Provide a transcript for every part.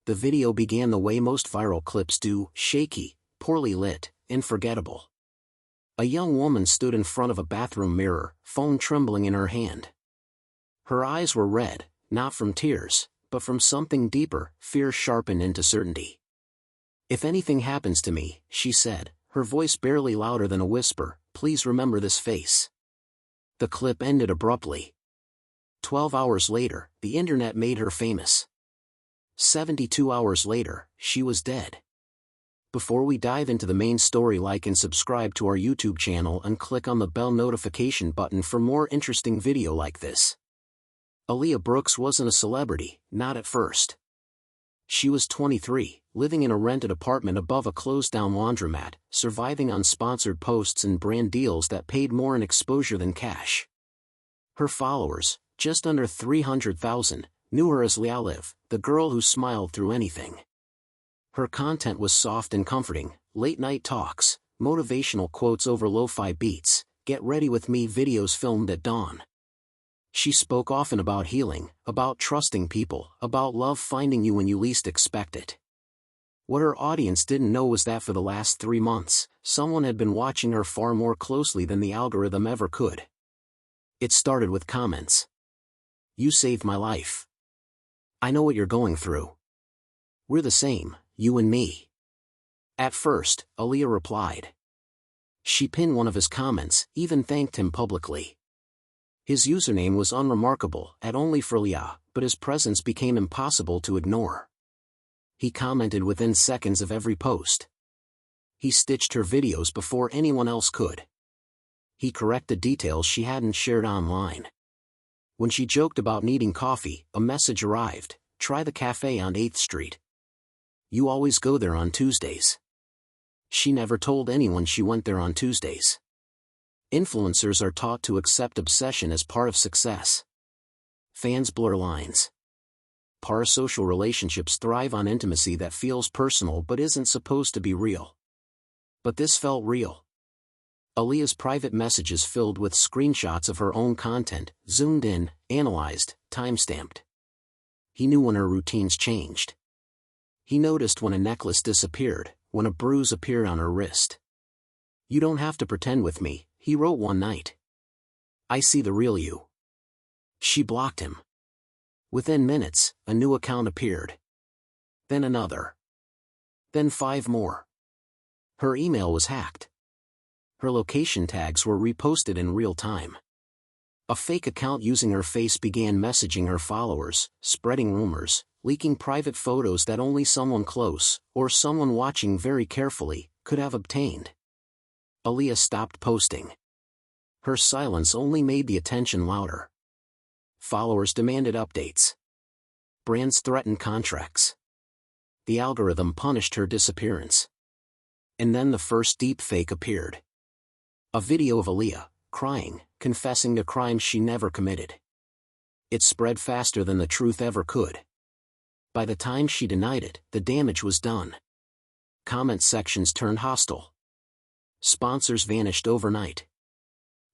The video began the way most viral clips do, shaky, poorly lit, unforgettable. A young woman stood in front of a bathroom mirror, phone trembling in her hand. Her eyes were red, not from tears, but from something deeper, fear sharpened into certainty. "If anything happens to me," she said, her voice barely louder than a whisper, "please remember this face." The clip ended abruptly. 12 hours later, the internet made her famous. 72 hours later, she was dead. Before we dive into the main story, like and subscribe to our YouTube channel and click on the bell notification button for more interesting video like this. Aaliyah Brooks wasn't a celebrity, not at first. She was 23, living in a rented apartment above a closed-down laundromat, surviving on sponsored posts and brand deals that paid more in exposure than cash. Her followers, just under 300,000, knew her as Lialiv, the girl who smiled through anything. Her content was soft and comforting, late-night talks, motivational quotes over lo-fi beats, get ready with me videos filmed at dawn. She spoke often about healing, about trusting people, about love finding you when you least expect it. What her audience didn't know was that for the last 3 months, someone had been watching her far more closely than the algorithm ever could. It started with comments. "You saved my life. I know what you're going through. We're the same, you and me." At first, Aaliyah replied. She pinned one of his comments, even thanked him publicly. His username was unremarkable, at only for Leah, but his presence became impossible to ignore. He commented within seconds of every post. He stitched her videos before anyone else could. He corrected details she hadn't shared online. When she joked about needing coffee, a message arrived: "Try the cafe on 8th Street. You always go there on Tuesdays." She never told anyone she went there on Tuesdays. Influencers are taught to accept obsession as part of success. Fans blur lines. Parasocial relationships thrive on intimacy that feels personal but isn't supposed to be real. But this felt real. Aaliyah's private messages filled with screenshots of her own content, zoomed in, analyzed, timestamped. He knew when her routines changed. He noticed when a necklace disappeared, when a bruise appeared on her wrist. "You don't have to pretend with me," he wrote one night. "I see the real you." She blocked him. Within minutes, a new account appeared. Then another. Then 5 more. Her email was hacked. Her location tags were reposted in real time. A fake account using her face began messaging her followers, spreading rumors, leaking private photos that only someone close, or someone watching very carefully, could have obtained. Aaliyah stopped posting. Her silence only made the attention louder. Followers demanded updates. Brands threatened contracts. The algorithm punished her disappearance. And then the first deepfake appeared. A video of Aaliyah, crying, confessing to crimes she never committed. It spread faster than the truth ever could. By the time she denied it, the damage was done. Comment sections turned hostile. Sponsors vanished overnight.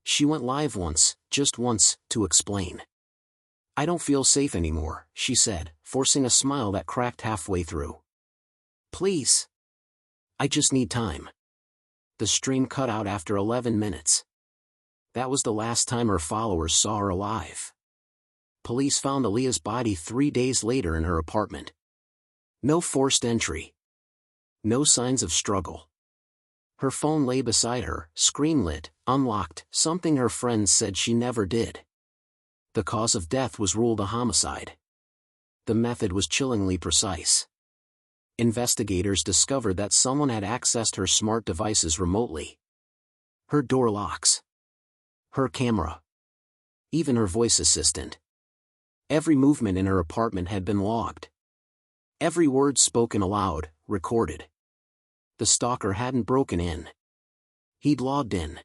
She went live once, just once, to explain. "I don't feel safe anymore," she said, forcing a smile that cracked halfway through. "Please. I just need time." The stream cut out after 11 minutes. That was the last time her followers saw her alive. Police found Aaliyah's body 3 days later in her apartment. No forced entry. No signs of struggle. Her phone lay beside her, screen lit, unlocked, something her friends said she never did. The cause of death was ruled a homicide. The method was chillingly precise. Investigators discovered that someone had accessed her smart devices remotely. Her door locks. Her camera. Even her voice assistant. Every movement in her apartment had been logged. Every word spoken aloud, recorded. The stalker hadn't broken in. He'd logged in.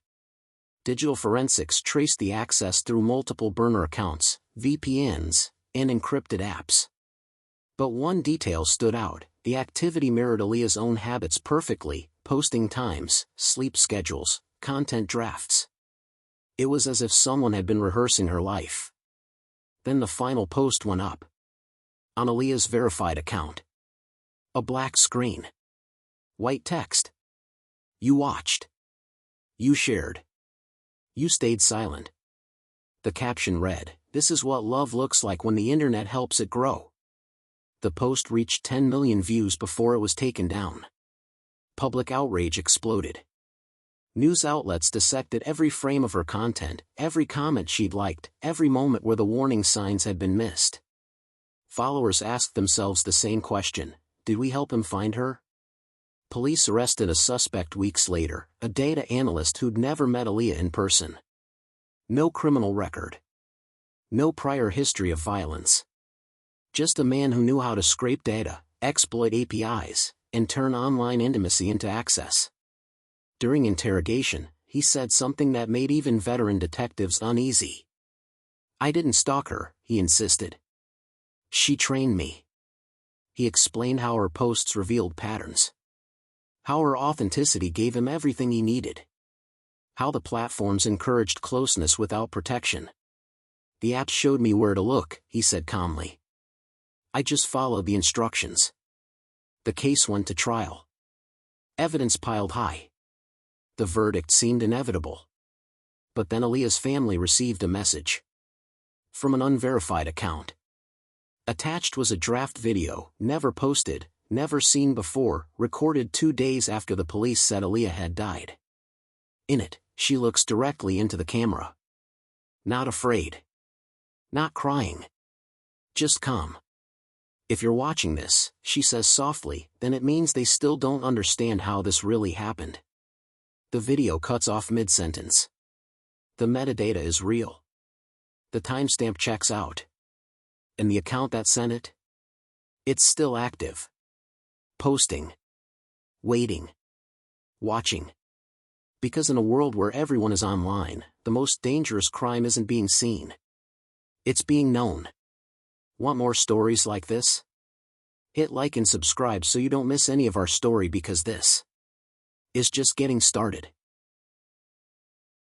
Digital forensics traced the access through multiple burner accounts, VPNs, and encrypted apps. But one detail stood out: the activity mirrored Aaliyah's own habits perfectly: posting times, sleep schedules, content drafts. It was as if someone had been rehearsing her life. Then the final post went up. On Aaliyah's verified account. A black screen. White text. You watched. You shared. You stayed silent. The caption read, "This is what love looks like when the internet helps it grow." The post reached 10 million views before it was taken down. Public outrage exploded. News outlets dissected every frame of her content, every comment she'd liked, every moment where the warning signs had been missed. Followers asked themselves the same question: did we help him find her? Police arrested a suspect weeks later, a data analyst who'd never met Aaliyah in person. No criminal record. No prior history of violence. Just a man who knew how to scrape data, exploit APIs, and turn online intimacy into access. During interrogation, he said something that made even veteran detectives uneasy. "I didn't stalk her," he insisted. "She trained me." He explained how her posts revealed patterns. How her authenticity gave him everything he needed. How the platforms encouraged closeness without protection. "The app showed me where to look," he said calmly. "I just followed the instructions." The case went to trial. Evidence piled high. The verdict seemed inevitable. But then Aaliyah's family received a message. From an unverified account. Attached was a draft video, never posted, never seen before, recorded 2 days after the police said Aaliyah had died. In it, she looks directly into the camera. Not afraid. Not crying. Just calm. "If you're watching this," she says softly, "then it means they still don't understand how this really happened." The video cuts off mid-sentence. The metadata is real. The timestamp checks out. And the account that sent it? It's still active. Posting. Waiting. Watching. Because in a world where everyone is online, the most dangerous crime isn't being seen. It's being known. Want more stories like this? Hit like and subscribe so you don't miss any of our story, because this is just getting started.